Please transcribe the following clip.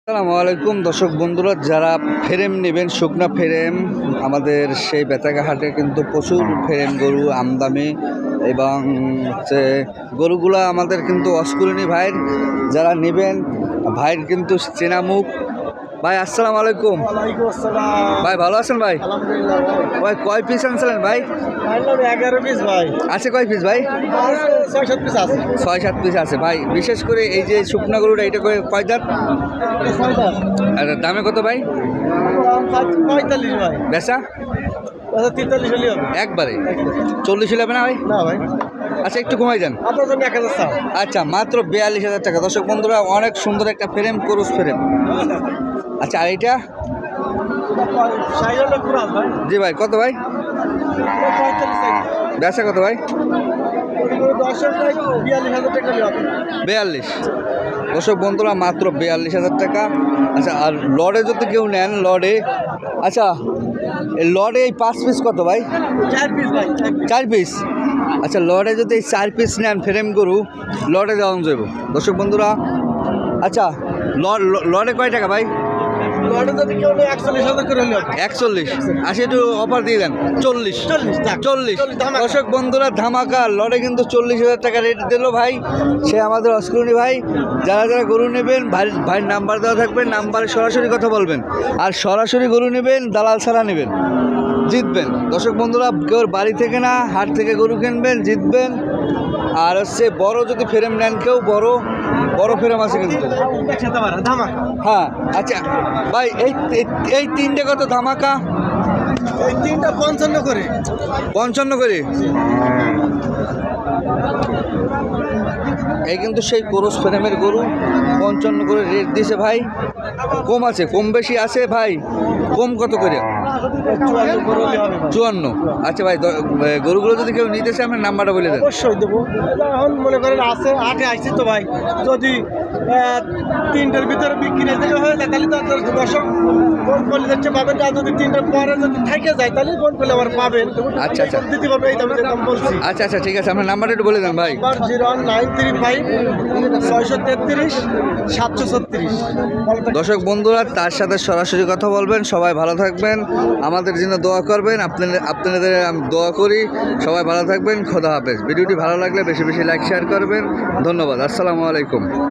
আসসালামু আলাইকুম দর্শক বন্ধুরা, যারা ফ্রেম নেবেন শুকনা ফ্রেম, আমাদের সেই বেতাগা হাটে কিন্তু প্রচুর ফ্রেম গরু আমদামি এবং হচ্ছে গরুগুলো আমাদের কিন্তু অস্কুরণী ভাইয়ের। যারা নেবেন ভাইয়ের কিন্তু চেনা মুখ। ভাই আসসালামু আলাইকুম। ভাই ভালো আছেন ভাই? ভাই কয় পিস আনছিলেন ভাই? 11 পিস ভাই। আছে কয় পিস ভাই? 6-7 পিস আছে। 6-7 পিস আছে ভাই। বিশেষ করে এই যে শুকনা গরুটা, এটা করে কয় দাঁত আর দামে কত ভাই? 45 ভাই। বেচা 43 হলে হবে। একবারে 40 হলে হবে না ভাই? না ভাই, আচ্ছা একটু কমাই যান। আপনার জন্য 1000 চাও। আচ্ছা মাত্র 42,000 টাকা। দর্শক বন্ধুরা, অনেক সুন্দর একটা ফ্রেম, ক্রস ফ্রেম। আচ্ছা আর এইটা? সাইজটা পুরো ভাই। জি ভাই, কত ভাই? 45 সাইজ। বেচা কত ভাই? 10 টাকা 42,000 টাকা হলে হবে। 42। দর্শক বন্ধুরা, মাত্র 42,000 টাকা। আচ্ছা আর লড়ে যদি কেউ নেন, লড়ে আচ্ছা এই লড়ে এই 5 পিস কত ভাই? 4 পিস ভাই। 4 পিস। আচ্ছা লড়ে যদি এই 4 পিস নেন ফ্রেম গরু, লড়ে দেওয়া যাবে দর্শক বন্ধুরা। আচ্ছা লড়ে কয় টাকা ভাই? লড়ে যদি কেউ 41,000 করে হলে হবে। 41। আশি একটু অফার দিয়ে দেন। 40। 40। ধামাকা। দর্শক বন্ধুরা, ধামাকা লড়ে কিন্তু 40,000 টাকা রেট দিল ভাই। সে আমাদের অস্কুরণী ভাই। যারা যারা গরু নেবেন, ভাইয়ের নাম্বার দেওয়া থাকবে, নাম্বারে সরাসরি কথা বলবেন। আর সরাসরি গরু নেবেন, দালাল ছাড়া নেবেন, জিতবেন। দর্শক বন্ধুরা, কেউ বাড়ি থেকে না হাট থেকে গরু কিনবেন, জিতবেন। আর হচ্ছে বড় যদি ফ্রেম নেন, কেউ বড় ফ্রেম আছে কিন্তু। একসাথে মারা ধামাকা। হ্যাঁ আচ্ছা ভাই, এই তিনটে কত ধামাকা? এই তিনটা 55 করে। 55 করে। এই কিন্তু সেই ক্রস ফ্রেমের গরু, 55 করে রেট দিয়েছে ভাই। কম আছে, কম বেশি আছে ভাই। কম কত করে? 54 করে হলে হবে ভাই। 54। আচ্ছা ভাই, গরুগুলো যদি কেউ নিতে চায়, আপনার নাম্বারটা বলে দেন। অবশ্যই দেবো। এখন মনে করেন আছে আটে আইসি তো ভাই, যদি 3টের ভিতরে বিক্রি হয়ে যায় তাহলে তো দর্শক ফোন করলে যাচ্ছে পাবেন। আর যদি 3টের পরে যদি থেকে যায় তাহলে ফোন করলে আবার পাবেন। আচ্ছা, আচ্ছা। দিতে পারবে, এই দামে যে দাম বলছি। আচ্ছা আচ্ছা ঠিক আছে, আপনার নাম্বারটা একটু বলে দেন ভাই। 01935 633 736। দর্শক বন্ধুরা, তার সাথে সরাসরি কথা বলবেন। সবাই ভালো থাকবেন, আমাদের জন্য দোয়া করবেন। আপনাদের আমি দোয়া করি। সবাই ভালো থাকবেন, খোদা হাফেজ। ভিডিওটি ভালো লাগলে বেশি বেশি লাইক শেয়ার করবেন। ধন্যবাদ। আসসালামু আলাইকুম।